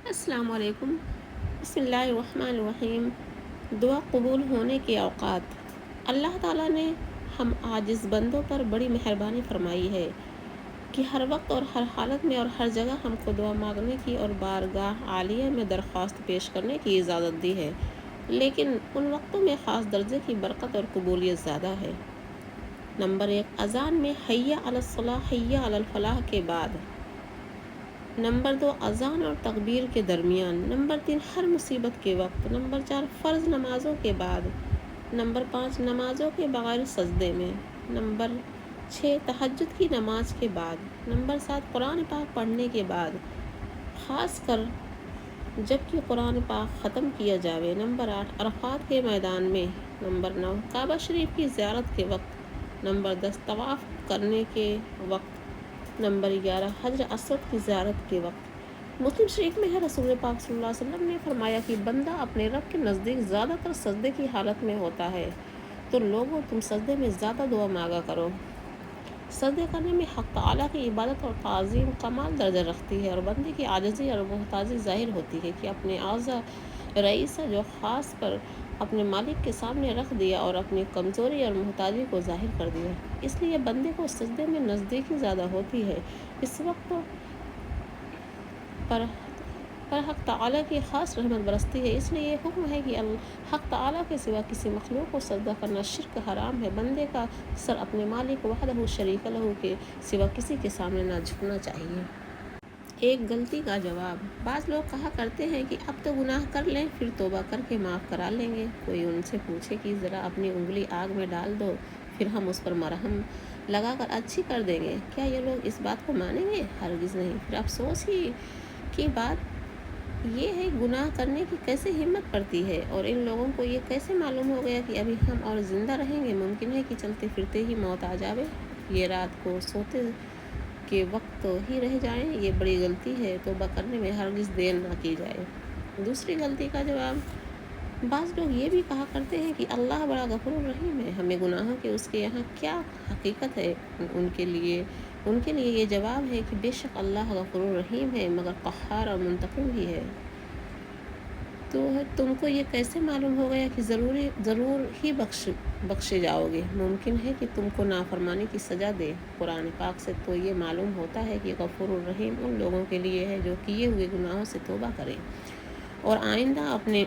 السلام علیکم۔ بسم اللہ الرحمن الرحیم۔ دعا قبول ہونے کے اوقات۔ اللہ تعالیٰ نے ہم عاجز بندوں پر بڑی مہربانی فرمائی ہے کہ ہر وقت اور ہر حالت میں اور ہر جگہ ہم کو دعا مانگنے کی اور بارگاہ عالیہ میں درخواست پیش کرنے کی اجازت دی ہے، لیکن ان وقتوں میں خاص درجے کی برکت اور قبولیت زیادہ ہے۔ نمبر 1، اذان میں حی علی الصلاۃ حی علی الفلاح کے بعد۔ نمبر 2، اذان اور تکبیر کے درمیان۔ نمبر 3، ہر مصیبت کے وقت۔ نمبر 4، فرض نمازوں کے بعد۔ نمبر 5، نمازوں کے بغیر سجدے میں۔ نمبر 6، تہجد کی نماز کے بعد۔ نمبر 7، قرآن پاک پڑھنے کے بعد، خاص کر جب کہ قرآن پاک ختم کیا جاوے۔ نمبر 8، عرفات کے میدان میں۔ نمبر 9، کعبہ شریف کی زیارت کے وقت۔ نمبر 10، طواف کرنے کے وقت۔ نمبر 11، حجر اسود کی زیارت کے وقت۔ مسلم شریف میں ہے، رسول پاک صلی اللہ علیہ وسلم نے فرمایا کہ بندہ اپنے رب کے نزدیک زیادہ تر سجدے کی حالت میں ہوتا ہے، تو لوگوں تم سجدے میں زیادہ دعا مانگا کرو۔ سجدے کرنے میں حق تعالیٰ کی عبادت اور تعظیم کمال درجہ رکھتی ہے، اور بندے کی عاجزی اور محتاجی ظاہر ہوتی ہے کہ اپنے اعضاء رئیسہ جو خاص پر اپنے مالک کے سامنے رکھ دیا اور اپنی کمزوری اور محتاجی کو ظاہر کر دیا، اس لیے بندے کو سجدے میں نزدیکی زیادہ ہوتی ہے۔ اس وقت پر حق تعالیٰ کی خاص رحمت برستی ہے، اس لیے یہ حکم ہے کہ حق تعالیٰ کے سوا کسی مخلوق کو سجدہ کرنا شرک حرام ہے۔ بندے کا سر اپنے مالک وحدہ شریک لہ کے سوا کسی کے سامنے نہ جھکنا چاہیے۔ ایک غلطی کا جواب۔ بعض لوگ کہا کرتے ہیں کہ اب تو گناہ کر لیں پھر توبہ کر کے معاف کرا لیں گے۔ کوئی ان سے پوچھے کہ ذرا اپنی انگلی آگ میں ڈال دو، پھر ہم اس پر مرہم لگا کر اچھی کر دیں گے، کیا یہ لوگ اس بات کو مانیں گے؟ ہرگز نہیں۔ پھر افسوس ہی کی بات یہ ہے گناہ کرنے کی کیسے ہمت پڑتی ہے، اور ان لوگوں کو یہ کیسے معلوم ہو گیا کہ ابھی ہم اور زندہ رہیں گے؟ ممکن ہے کہ چلتے پھرتے ہی موت آ جاوے، یہ رات کو سوتے کے وقت ہی رہ جائیں۔ یہ بڑی غلطی ہے، توبہ کرنے میں ہرگز دیر نہ کی جائے۔ دوسری غلطی کا جواب۔ بعض لوگ یہ بھی کہا کرتے ہیں کہ اللہ بڑا غفور الرحیم ہے، ہمیں گناہوں کے اس کے یہاں کیا حقیقت ہے؟ ان کے لیے یہ جواب ہے کہ بے شک اللہ غفور الرحیم ہے، مگر قہار اور منتقم بھی ہے۔ تو تم کو یہ کیسے معلوم ہو گیا کہ ضرور ہی بخشے جاؤ گے؟ ممکن ہے کہ تم کو نافرمانی کی سزا دے۔ قرآن پاک سے تو یہ معلوم ہوتا ہے کہ غفور الرحیم ان لوگوں کے لیے ہے جو کیے ہوئے گناہوں سے توبہ کریں اور آئندہ اپنے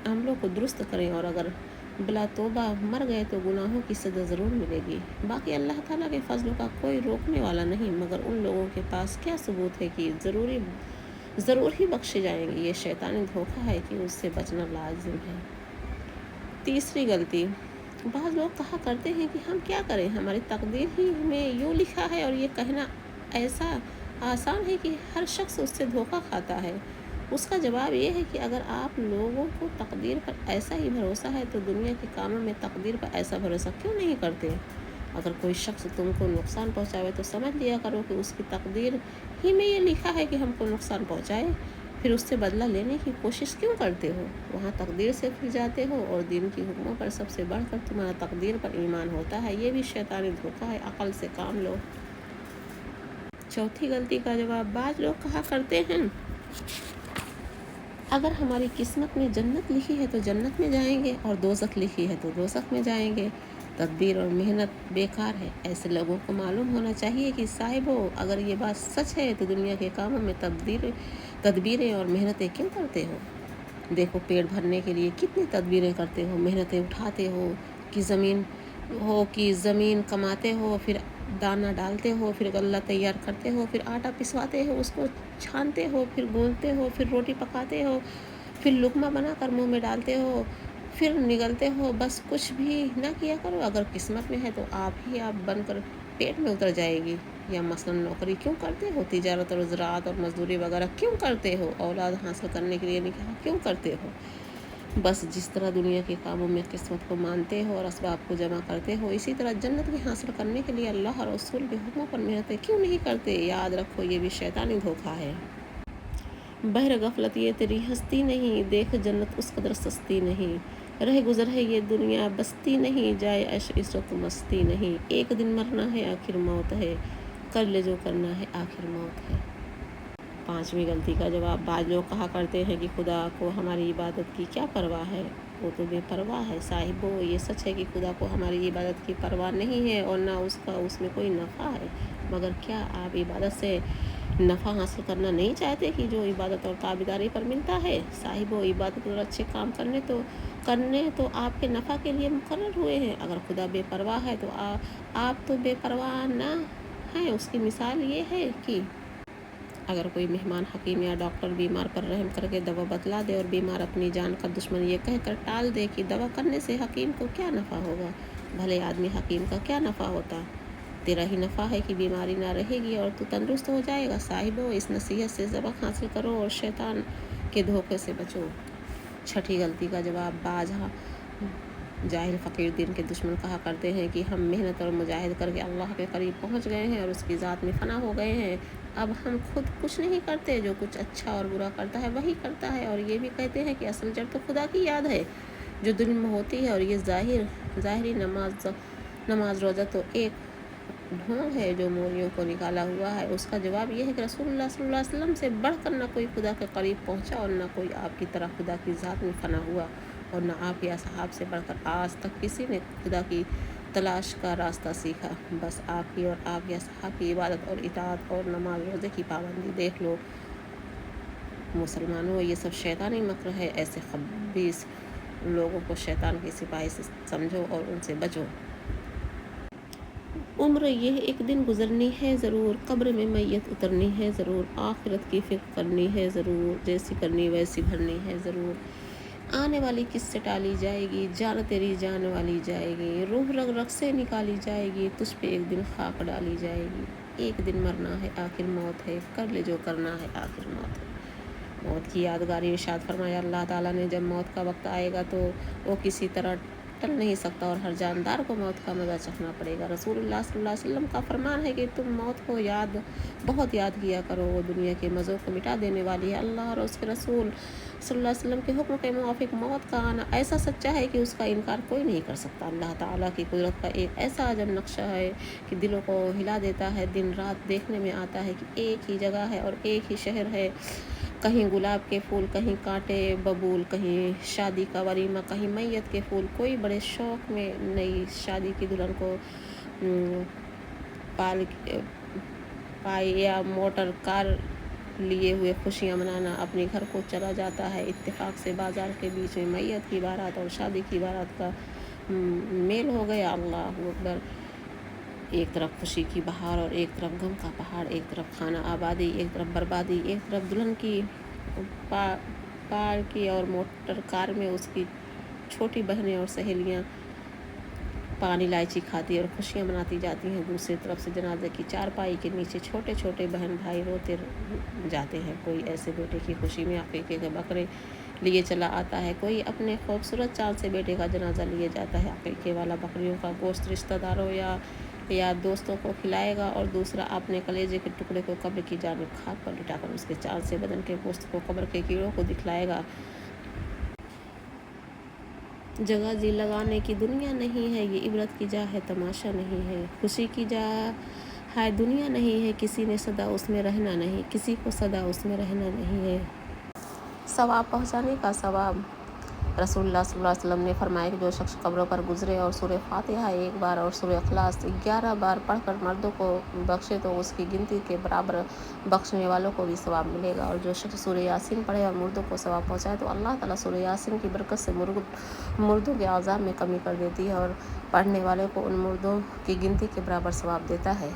عملوں کو درست کریں، اور اگر بلا توبہ مر گئے تو گناہوں کی سزا ضرور ملے گی۔ باقی اللہ تعالیٰ کے فضل کا کوئی روکنے والا نہیں، مگر ان لوگوں کے پاس کیا ثبوت ہے کہ ضرور ہی بخشے جائیں گے؟ یہ شیطانی دھوکہ ہے کہ اس سے بچنا لازم ہے۔ تیسری غلطی۔ بعض لوگ کہا کرتے ہیں کہ ہم کیا کریں، ہماری تقدیر ہی میں یوں لکھا ہے، اور یہ کہنا ایسا آسان ہے کہ ہر شخص اس سے دھوکہ کھاتا ہے۔ اس کا جواب یہ ہے کہ اگر آپ لوگوں کو تقدیر پر ایسا ہی بھروسہ ہے تو دنیا کے کاموں میں تقدیر پر ایسا بھروسہ کیوں نہیں کرتے؟ اگر کوئی شخص تم کو نقصان پہنچاوے تو سمجھ لیا کرو کہ اس کی تقدیر ہی میں یہ لکھا ہے کہ ہم کو نقصان پہنچائے، پھر اس سے بدلہ لینے کی کوشش کیوں کرتے ہو؟ وہاں تقدیر سے پھر جاتے ہو، اور دین کی حکموں پر سب سے بڑھ کر تمہارا تقدیر پر ایمان ہوتا ہے۔ یہ بھی شیطانی دھوکہ ہے، عقل سے کام لو۔ چوتھی غلطی کا جواب۔ بعض لوگ کہا کرتے ہیں اگر ہماری قسمت میں جنت لکھی ہے تو جنت میں جائیں گے، اور دوزخ لکھی ہے تو دوزخ میں جائیں گے۔ تدبیر اور محنت بیکار ہے۔ ایسے لوگوں کو معلوم ہونا چاہیے کہ صاحبو، اگر یہ بات سچ ہے تو دنیا کے کاموں میں تدبیریں اور محنتیں کیوں کرتے ہو؟ دیکھو، پیٹ بھرنے کے لیے کتنی تدبیریں کرتے ہو، محنتیں اٹھاتے ہو کہ زمین کماتے ہو، پھر دانہ ڈالتے ہو، پھر غلہ تیار کرتے ہو، پھر آٹا پسواتے ہو، اس کو چھانتے ہو، پھر گوندتے ہو، پھر روٹی پکاتے ہو، پھر لقمہ بنا کر منہ میں ڈالتے ہو، پھر نگلتے ہو۔ بس کچھ بھی نہ کیا کرو، اگر قسمت میں ہے تو آپ بن کر پیٹ میں اتر جائے گی۔ یا مثلا نوکری کیوں کرتے ہو؟ تجارت اور زراعت اور مزدوری وغیرہ کیوں کرتے ہو؟ اولاد حاصل کرنے کے لیے نکاح کیوں کرتے ہو؟ بس جس طرح دنیا کے کاموں میں قسمت کو مانتے ہو اور اسباب کو جمع کرتے ہو، اسی طرح جنت بھی حاصل کرنے کے لیے اللہ اور رسول کے حکموں پر محنتیں کیوں نہیں کرتے؟ یاد رکھو، یہ بھی شیطانی دھوکہ ہے۔ بہر غفلت یہ تیری ہستی نہیں، دیکھ جنت اس قدر سستی نہیں، رہ گزر ہے یہ دنیا بستی نہیں، جائے عیش عشرت مستی نہیں، ایک دن مرنا ہے آخر موت ہے، کر لے جو کرنا ہے آخر موت ہے۔ 5ویں غلطی کا جواب، بعض لوگ کہا کرتے ہیں کہ خدا کو ہماری عبادت کی کیا پرواہ ہے، وہ تو بے پرواہ ہے۔ صاحبو، یہ سچ ہے کہ خدا کو ہماری عبادت کی پرواہ نہیں ہے اور نہ اس میں کوئی نفع ہے، مگر کیا آپ عبادت سے نفع حاصل کرنا نہیں چاہتے کہ جو عبادت اور تابعداری پر ملتا ہے؟ صاحبو، عبادت اور اچھے کام کرنے تو آپ کے نفع کے لیے مقرر ہوئے ہیں۔ اگر خدا بے پرواہ ہے تو آپ تو بے پرواہ نہ ہیں۔ اس کی مثال یہ ہے کہ اگر کوئی مہمان حکیم یا ڈاکٹر بیمار پر رحم کر کے دوا بتلا دے اور بیمار اپنی جان کا دشمن یہ کہہ کر ٹال دے کہ دوا کرنے سے حکیم کو کیا نفع ہوگا، بھلے آدمی حکیم کا کیا نفع ہوتا، تیرا ہی نفع ہے کہ بیماری نہ رہے گی اور تو تندرست ہو جائے گا۔ صاحبو، اس نصیحت سے سبق حاصل کرو اور شیطان کے دھوکے سے بچو۔ 6ٹھی غلطی کا جواب، بعض جاہل فقیر دین کے دشمن کہا کرتے ہیں کہ ہم محنت اور مجاہد کر کے اللہ کے قریب پہنچ گئے ہیں اور اس کی ذات میں فنا ہو گئے ہیں، اب ہم خود کچھ نہیں کرتے، جو کچھ اچھا اور برا کرتا ہے وہی کرتا ہے، اور یہ بھی کہتے ہیں کہ اصل جڑ تو خدا کی یاد ہے جو دل میں ہوتی ہے، اور یہ ظاہری نماز روزہ تو ایک ڈھونگ ہے جو موریوں کو نکالا ہوا ہے۔ اس کا جواب یہ ہے کہ رسول اللہ صلی اللہ علیہ وسلم سے بڑھ کر نہ کوئی خدا کے قریب پہنچا اور نہ کوئی آپ کی طرح خدا کی ذات میں فنا ہوا، اور نہ آپ یا صحاب سے بڑھ کر آج تک کسی نے خدا کی تلاش کا راستہ سیکھا، بس آپ کی اور آپ یا صحاب کی عبادت اور اطاعت اور نماز روزے کی پابندی دیکھ لو۔ مسلمانوں، یہ سب شیطانی مکر ہے، ایسے خبیث لوگوں کو شیطان کی سپاہی سے سمجھو اور ان سے بچو۔ عمر یہ ایک دن گزرنی ہے ضرور، قبر میں میت اترنی ہے ضرور، آخرت کی فکر کرنی ہے ضرور، جیسی کرنی ویسی بھرنی ہے ضرور، آنے والی کس سے ٹالی جائے گی، جان تیری جان والی جائے گی، روح رگ رگ سے نکالی جائے گی، تجھ پہ ایک دن خاک ڈالی جائے گی، ایک دن مرنا ہے آخر موت ہے، کر لے جو کرنا ہے آخر موت ہے۔ موت کی یادگاری ارشاد فرمایا اللہ تعالیٰ نے، جب موت کا وقت آئے گا تو وہ کسی طرح ٹل نہیں سکتا اور ہر جاندار کو موت کا مزہ چکھنا پڑے گا۔ رسول اللہ صلی اللہ علیہ وسلم کا فرمان ہے کہ تم موت کو بہت یاد کیا کرو، وہ دنیا کے مزوں کو مٹا دینے والی ہے۔ اللہ اور اس کے رسول صلی اللہ علیہ وسلم کے حکم کے موافق موت کا آنا ایسا سچا ہے کہ اس کا انکار کوئی نہیں کر سکتا۔ اللہ تعالیٰ کی قدرت کا ایک ایسا عجب نقشہ ہے کہ دلوں کو ہلا دیتا ہے۔ دن رات دیکھنے میں آتا ہے کہ ایک ہی جگہ ہے اور ایک ہی شہر ہے، کہیں گلاب کے پھول، کہیں کانٹے ببول، کہیں شادی کا ولیمہ، کہیں میت کے پھول، کوئی بڑے شوق میں نئی شادی کی دلہن کو پائے یا موٹر کار لیے ہوئے خوشیاں منانا اپنے گھر کو چلا جاتا ہے۔ اتفاق سے بازار کے بیچ میں میت کی بارات اور شادی کی بارات کا میل ہو گیا۔ اللہ اکبر! ایک طرف خوشی کی بہار اور ایک طرف غم کا پہاڑ، ایک طرف خانہ آبادی، ایک طرف بربادی، ایک طرف دلہن کی پار کی اور موٹر کار میں اس کی چھوٹی بہنیں اور سہیلیاں پان الائچی کھاتی اور خوشیاں مناتی جاتی ہیں، دوسری طرف سے جنازے کی چارپائی کے نیچے چھوٹے چھوٹے بہن بھائی روتے جاتے ہیں۔ کوئی ایسے بیٹے کی خوشی میں عقیقے کے بکرے لیے چلا آتا ہے، کوئی اپنے خوبصورت چاند سے بیٹے کا جنازہ لیے جاتا ہے، عقیقے والا بکریوں کا گوشت رشتہ داروں یا دوستوں کو کھلائے گا اور دوسرا اپنے کلیجے کے ٹکڑے کو قبر کی جانب خاک پر لٹا کر اس کے چاند سے بدن کے گوشت کو قبر کے کیڑوں کو دکھلائے گا۔ جگہ جی لگانے کی دنیا نہیں ہے، یہ عبرت کی جا ہے تماشا نہیں ہے، خوشی کی جا ہے دنیا نہیں ہے، کسی نے صدا اس میں رہنا نہیں، کسی کو صدا اس میں رہنا نہیں ہے۔ ثواب پہنچانے کا ثواب، رسول اللہ صلی اللہ علیہ وسلم نے فرمایا کہ جو شخص قبروں پر گزرے اور سورہ فاتحہ 1 بار اور سورہ اخلاص 11 بار پڑھ کر مردوں کو بخشے تو اس کی گنتی کے برابر بخشنے والوں کو بھی ثواب ملے گا، اور جو شخص سورہ یاسین پڑھے اور مردوں کو ثواب پہنچائے تو اللہ تعالیٰ سورہ یاسین کی برکت سے مردوں کے عذاب میں کمی کر دیتی ہے اور پڑھنے والے کو ان مردوں کی گنتی کے برابر ثواب دیتا ہے۔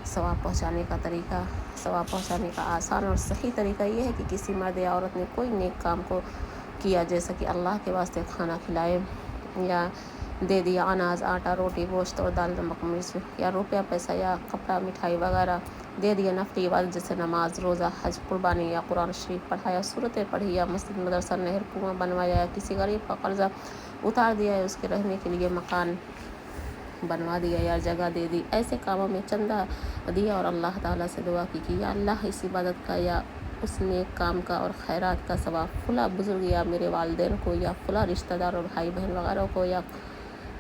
ثواب پہنچانے کا طریقہ، ثواب پہنچانے کا آسان اور صحیح طریقہ یہ ہے کہ کسی مرد یا عورت نے کوئی نیک کام کو کیا، جیسا کہ اللہ کے واسطے کھانا کھلائے یا دے دیا، اناج، آٹا، روٹی، گوشت اور دال، نمک مرچ، یا روپیہ پیسہ یا کپڑا مٹھائی وغیرہ دے دیا، نفلی عبادت جیسے نماز، روزہ، حج، قربانی، یا قرآن شریف پڑھایا، سورتیں پڑھی، یا مسجد، مدرسہ، نہر، کنواں بنوایا، یا کسی غریب کا قرضہ اتار دیا، یا اس کے رہنے کے لیے مکان بنوا دیا یا جگہ دے دی، ایسے کاموں میں چندہ دیا اور اللہ تعالیٰ سے دعا کی کہ یا اللہ اس عبادت کا یا اس نیک کام کا اور خیرات کا ثواب فلاں بزرگ یا میرے والدین کو یا فلاں رشتہ دار اور بھائی بہن وغیرہ کو یا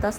10